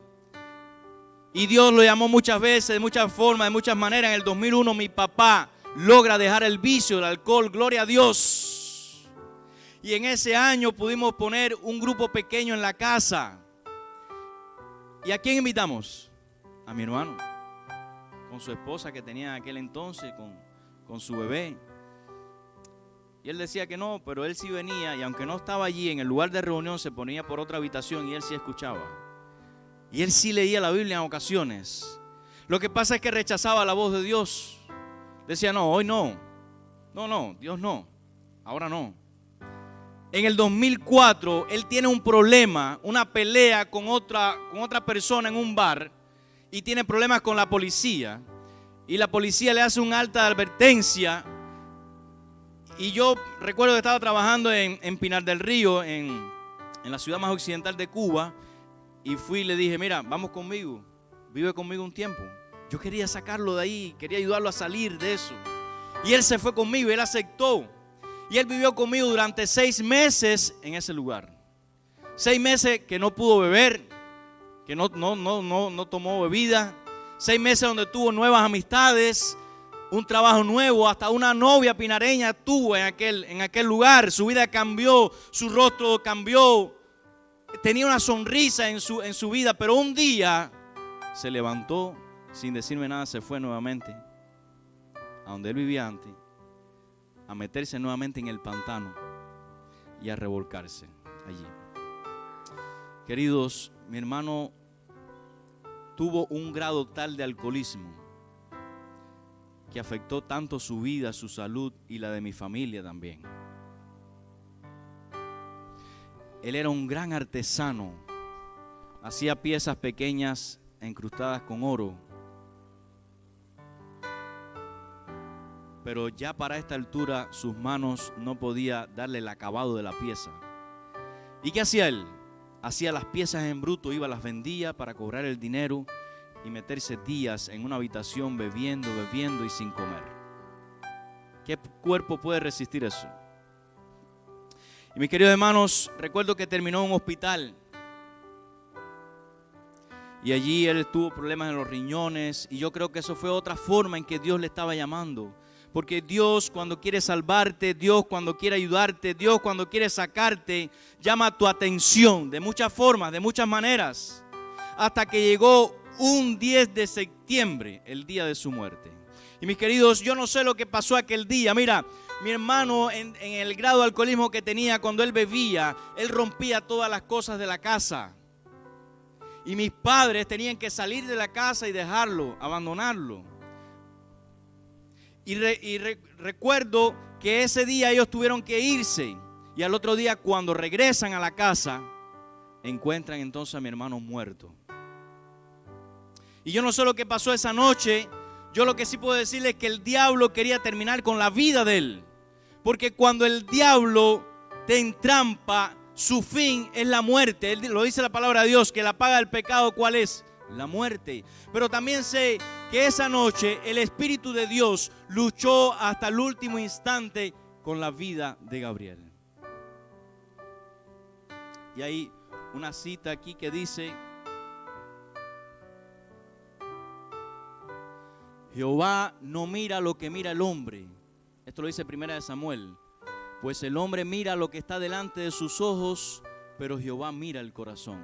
Y Dios lo llamó muchas veces, de muchas formas, de muchas maneras. En el 2001 mi papá logra dejar el vicio del alcohol, gloria a Dios. Y en ese año pudimos poner un grupo pequeño en la casa. ¿Y a quién invitamos? A mi hermano, con su esposa que tenía en aquel entonces, con su bebé. Y él decía que no, pero él sí venía, y aunque no estaba allí en el lugar de reunión, se ponía por otra habitación y él sí escuchaba. Y él sí leía la Biblia en ocasiones. Lo que pasa es que rechazaba la voz de Dios. Decía, no, hoy no. No, Dios no. Ahora no. En el 2004, él tiene un problema, una pelea con otra persona en un bar. Y tiene problemas con la policía. Y la policía le hace una alta advertencia. Y yo recuerdo que estaba trabajando en Pinar del Río, en la ciudad más occidental de Cuba. Y fui y le dije, mira, vamos conmigo, vive conmigo un tiempo. Yo quería sacarlo de ahí, quería ayudarlo a salir de eso. Y él se fue conmigo, él aceptó. Y él vivió conmigo durante 6 meses en ese lugar. 6 meses que no pudo beber, que no tomó bebida. 6 meses donde tuvo nuevas amistades, un trabajo nuevo, hasta una novia pinareña tuvo en aquel lugar. Su vida cambió, su rostro cambió. Tenía una sonrisa en su vida, pero un día se levantó, sin decirme nada, se fue nuevamente a donde él vivía antes, a meterse nuevamente en el pantano y a revolcarse allí. Queridos, mi hermano tuvo un grado tal de alcoholismo que afectó tanto su vida, su salud y la de mi familia también. Él era un gran artesano, hacía piezas pequeñas incrustadas con oro, pero ya para esta altura sus manos no podía darle el acabado de la pieza. ¿Y qué hacía él? Hacía las piezas en bruto, iba, las vendía para cobrar el dinero y meterse días en una habitación bebiendo y sin comer. ¿Qué cuerpo puede resistir eso? Y mis queridos hermanos, recuerdo que terminó en un hospital y allí él tuvo problemas en los riñones, y yo creo que eso fue otra forma en que Dios le estaba llamando. Porque Dios, cuando quiere salvarte, Dios cuando quiere ayudarte, Dios cuando quiere sacarte, llama tu atención de muchas formas, de muchas maneras, hasta que llegó un 10 de septiembre, el día de su muerte. Y mis queridos, yo no sé lo que pasó aquel día. Mira, mi hermano en el grado de alcoholismo que tenía, cuando él bebía, él rompía todas las cosas de la casa. Y mis padres tenían que salir de la casa y dejarlo, abandonarlo. Recuerdo que ese día ellos tuvieron que irse. Y al otro día, cuando regresan a la casa, encuentran entonces a mi hermano muerto. Y yo no sé lo que pasó esa noche. Yo lo que sí puedo decirles es que el diablo quería terminar con la vida de él. Porque cuando el diablo te entrampa, su fin es la muerte. Él lo dice la palabra de Dios, que la paga del pecado, ¿cuál es? La muerte. Pero también sé que esa noche el Espíritu de Dios luchó hasta el último instante con la vida de Gabriel. Y hay una cita aquí que dice: Jehová no mira lo que mira el hombre. Esto lo dice 1 Samuel. Pues el hombre mira lo que está delante de sus ojos, pero Jehová mira el corazón.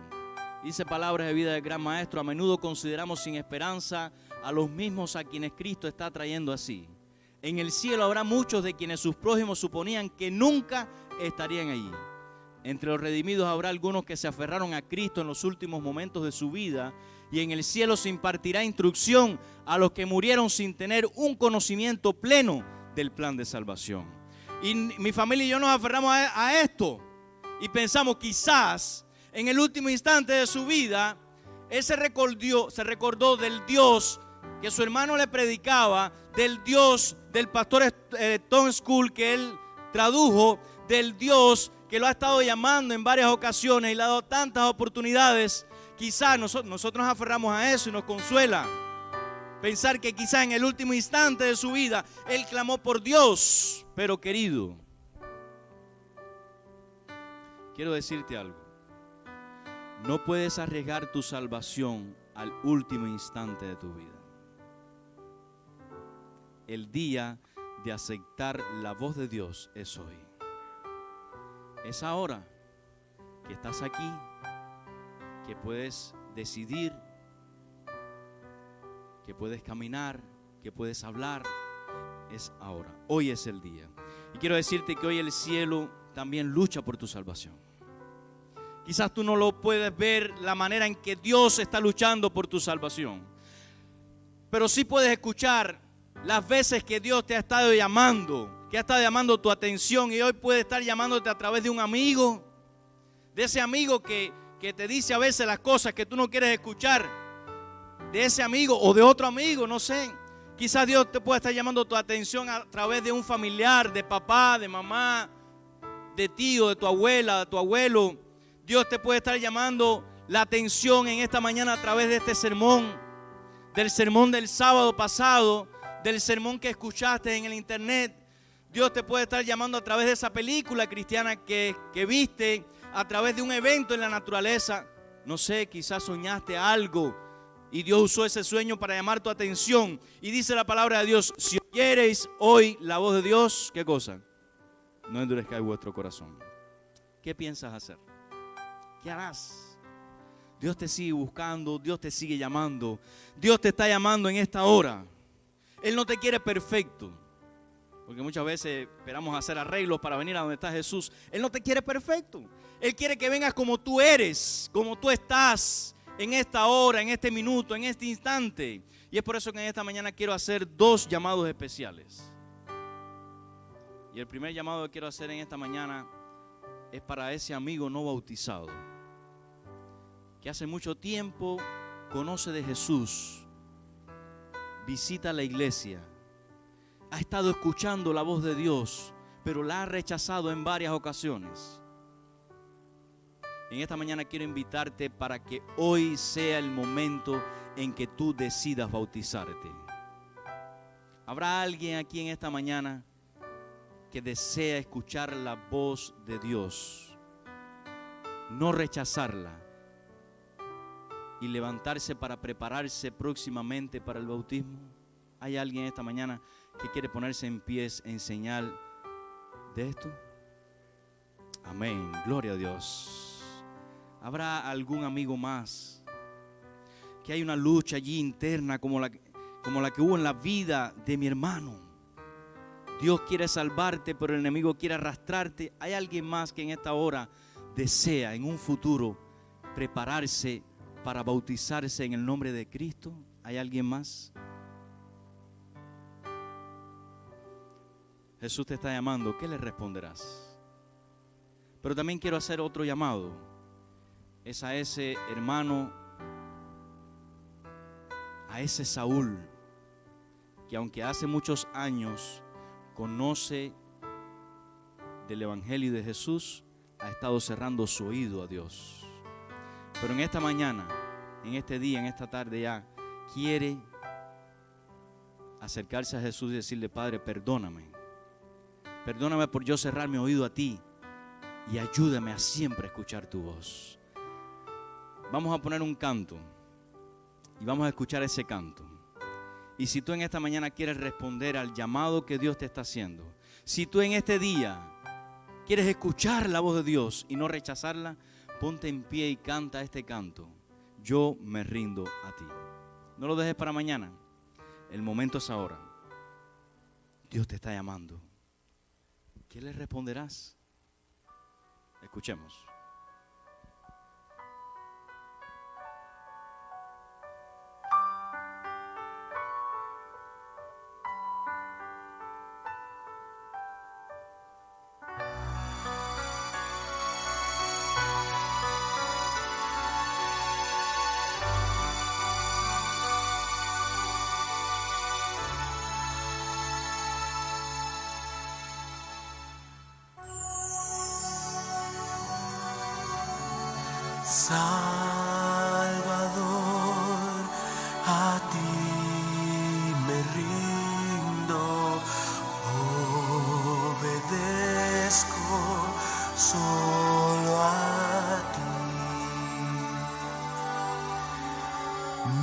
Dice palabras de vida del gran maestro: a menudo consideramos sin esperanza a los mismos a quienes Cristo está trayendo así. En el cielo habrá muchos de quienes sus prójimos suponían que nunca estarían allí. Entre los redimidos habrá algunos que se aferraron a Cristo en los últimos momentos de su vida, y en el cielo se impartirá instrucción a los que murieron sin tener un conocimiento pleno del plan de salvación. Y mi familia y yo nos aferramos a esto y pensamos, quizás en el último instante de su vida él se recordó del Dios que su hermano le predicaba, del Dios del pastor Tom School que él tradujo, del Dios que lo ha estado llamando en varias ocasiones y le ha dado tantas oportunidades. Quizás nosotros nos aferramos a eso y nos consuela pensar que quizás en el último instante de su vida él clamó por Dios. Pero querido, quiero decirte algo: no puedes arriesgar tu salvación al último instante de tu vida. El día de aceptar la voz de Dios es hoy. Es ahora que estás aquí, que puedes decidir, que puedes caminar, que puedes hablar. Es ahora, hoy es el día. Y quiero decirte que hoy el cielo también lucha por tu salvación. Quizás tú no lo puedes ver la manera en que Dios está luchando por tu salvación, pero sí puedes escuchar las veces que Dios te ha estado llamando, que ha estado llamando tu atención, y hoy puede estar llamándote a través de un amigo, de ese amigo que te dice a veces las cosas que tú no quieres escuchar, de ese amigo o de otro amigo, no sé. Quizás Dios te pueda estar llamando tu atención a través de un familiar, de papá, de mamá, de tío, de tu abuela, de tu abuelo. Dios te puede estar llamando la atención en esta mañana a través de este sermón, del sermón del sábado pasado, del sermón que escuchaste en el internet. Dios te puede estar llamando a través de esa película cristiana que viste, a través de un evento en la naturaleza. No sé, quizás soñaste algo y Dios usó ese sueño para llamar tu atención. Y dice la palabra de Dios: si oyereis hoy la voz de Dios, ¿qué cosa? No endurezcáis vuestro corazón. ¿Qué piensas hacer? ¿Qué harás? Dios te sigue buscando, Dios te sigue llamando. Dios te está llamando en esta hora. Él no te quiere perfecto, porque muchas veces esperamos hacer arreglos para venir a donde está Jesús. Él no te quiere perfecto. Él quiere que vengas como tú eres, como tú estás en esta hora, en este minuto, en este instante. Y es por eso que en esta mañana quiero hacer 2 llamados especiales. Y el primer llamado que quiero hacer en esta mañana es para ese amigo no bautizado, que hace mucho tiempo conoce de Jesús, visita la iglesia, ha estado escuchando la voz de Dios, pero la ha rechazado en varias ocasiones. En esta mañana quiero invitarte para que hoy sea el momento en que tú decidas bautizarte. ¿Habrá alguien aquí en esta mañana que desea escuchar la voz de Dios, no rechazarla y levantarse para prepararse próximamente para el bautismo? ¿Hay alguien esta mañana que quiere ponerse en pies en señal de esto? Amén, gloria a Dios. ¿Habrá algún amigo más que hay una lucha allí interna como la que hubo en la vida de mi hermano? Dios quiere salvarte, pero el enemigo quiere arrastrarte. ¿Hay alguien más que en esta hora desea en un futuro prepararse para bautizarse en el nombre de Cristo? ¿Hay alguien más? Jesús te está llamando. ¿Qué le responderás? Pero también quiero hacer otro llamado. Es a ese hermano, a ese Saúl, que aunque hace muchos años conoce del Evangelio de Jesús, ha estado cerrando su oído a Dios. Pero en esta mañana, en este día, en esta tarde ya, quiere acercarse a Jesús y decirle: Padre, perdóname. Perdóname por yo cerrar mi oído a ti y ayúdame a siempre escuchar tu voz. Vamos a poner un canto y vamos a escuchar ese canto. Y si tú en esta mañana quieres responder al llamado que Dios te está haciendo, si tú en este día quieres escuchar la voz de Dios y no rechazarla, ponte en pie y canta este canto: Yo me rindo a ti. No lo dejes para mañana. El momento es ahora. Dios te está llamando. ¿Qué le responderás? Escuchemos. Salvador, a ti me rindo, obedezco solo a ti.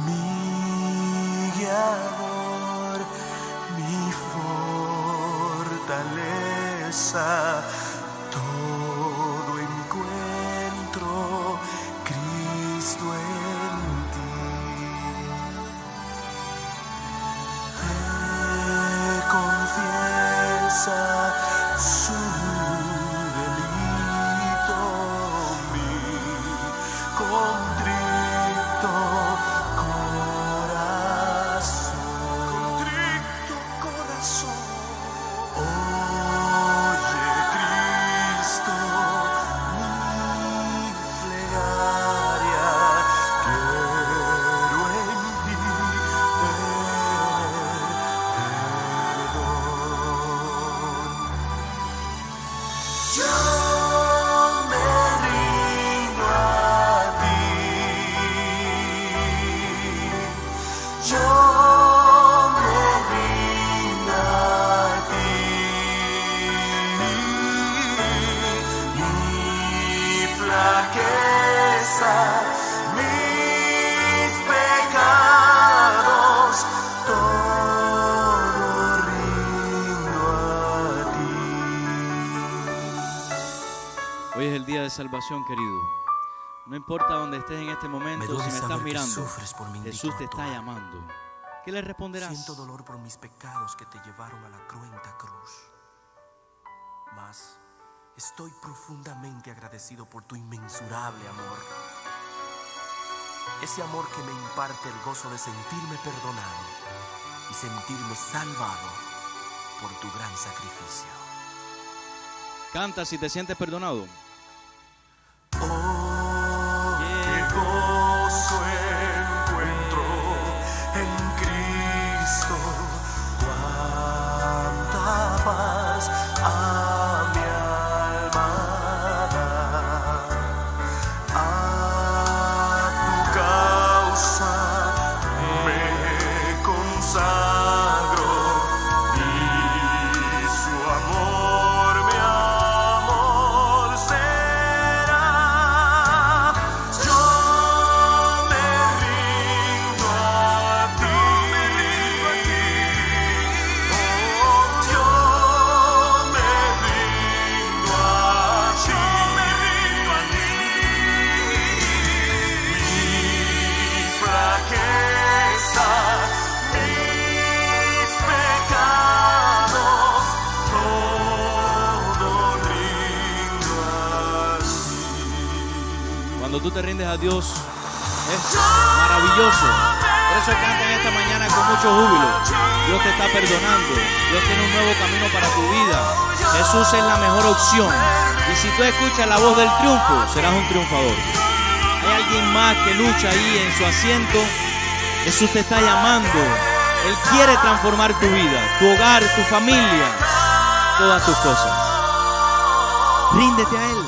Mi guiador, mi fortaleza, todo encuentro Cristo en ti. Confiesa su delito, mi contrito corazón. Oye, Cristo, mi plegaria, quiero en ti perdón. Yo me rindo a ti. Yo me rindo a ti. Mi flaqueza, mis pecados, todo rindo a ti. Hoy es el día de salvación, querido. No importa dónde estés en este Me momento, duele si me estás saber que mirando, sufres por mi Jesús te está indigno actuar. llamando. ¿Qué le responderás? Siento dolor por mis pecados que te llevaron a la cruenta cruz. Mas estoy profundamente agradecido por tu inmensurable amor. Ese amor que me imparte el gozo de sentirme perdonado y sentirme salvado por tu gran sacrificio. Canta si te sientes perdonado. Oh, qué gozo encuentro en Cristo, cuánta paz a mi alma da. A tu causa me consagro y su amor mi amor será. Yo me rindo a ti. Oh, yo me rindo a ti. Mi flaqueza, mis pecados, todo rindo a ti. Cuando tú te rindes a Dios, es maravilloso. Por eso canta en esta mañana con mucho júbilo. Dios te está perdonando. Dios tiene un nuevo camino para tu vida. Jesús es la mejor opción. Y si tú escuchas la voz del triunfo, serás un triunfador. Hay alguien más que lucha ahí en su asiento. Jesús te está llamando. Él quiere transformar tu vida, tu hogar, tu familia, todas tus cosas. Ríndete a Él.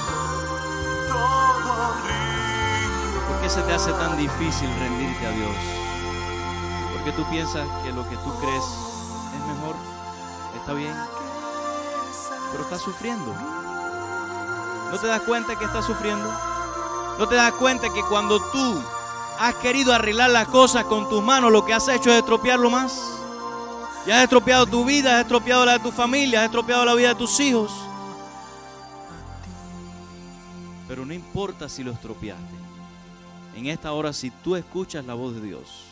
¿Por qué se te hace tan difícil rendirte a Dios? ¿Por qué tú piensas que lo que tú crees es mejor? Está bien, pero estás sufriendo. ¿No te das cuenta que estás sufriendo? ¿No te das cuenta que cuando tú has querido arreglar las cosas con tus manos, lo que has hecho es estropearlo más? Y has estropeado tu vida, has estropeado la de tu familia, has estropeado la vida de tus hijos. Pero no importa si lo estropeaste. En esta hora, si tú escuchas la voz de Dios,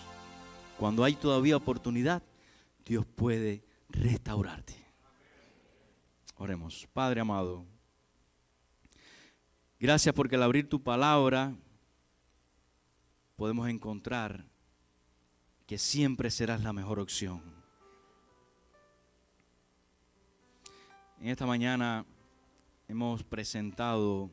cuando hay todavía oportunidad, Dios puede restaurarte. Oremos. Padre amado, gracias porque al abrir tu palabra podemos encontrar que siempre serás la mejor opción. En esta mañana hemos presentado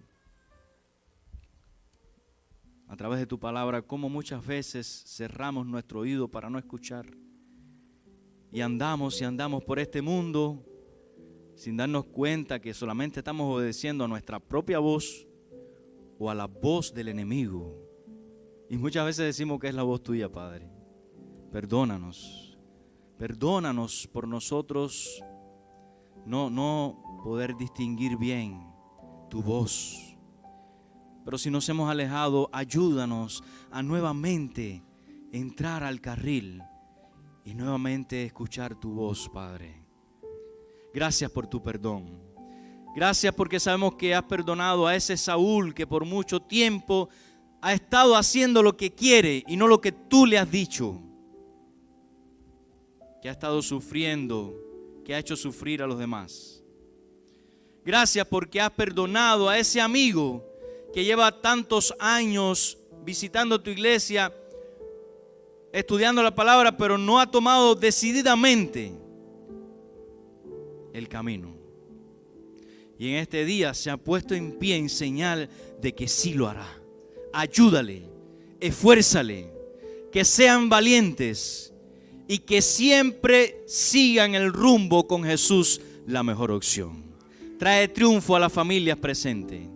a través de tu palabra cómo muchas veces cerramos nuestro oído para no escuchar y andamos por este mundo sin darnos cuenta que solamente estamos obedeciendo a nuestra propia voz o a la voz del enemigo. Y muchas veces decimos que es la voz tuya, Padre. Perdónanos por nosotros no poder distinguir bien tu voz. Pero si nos hemos alejado, ayúdanos a nuevamente entrar al carril y nuevamente escuchar tu voz, Padre. Gracias por tu perdón. Gracias porque sabemos que has perdonado a ese Saúl que por mucho tiempo ha estado haciendo lo que quiere y no lo que tú le has dicho. Que ha estado sufriendo, que ha hecho sufrir a los demás. Gracias porque has perdonado a ese amigo que lleva tantos años visitando tu iglesia, estudiando la palabra, pero no ha tomado decididamente el camino. Y en este día se ha puesto en pie en señal de que sí lo hará. Ayúdale, esfuérzale, que sean valientes y que siempre sigan el rumbo con Jesús, la mejor opción. Trae triunfo a las familias presentes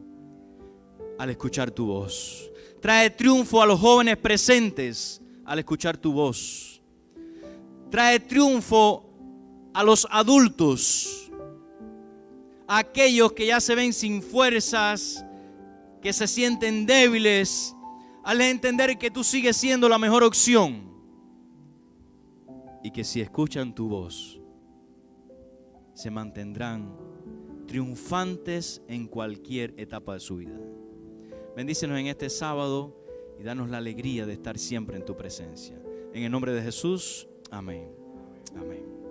al escuchar tu voz. Trae triunfo a los jóvenes presentes al escuchar tu voz. Trae triunfo a los adultos, a aquellos que ya se ven sin fuerzas, que se sienten débiles, al entender que tú sigues siendo la mejor opción y que si escuchan tu voz se mantendrán triunfantes en cualquier etapa de su vida. Bendícenos en este sábado y danos la alegría de estar siempre en tu presencia. En el nombre de Jesús, amén. Amén.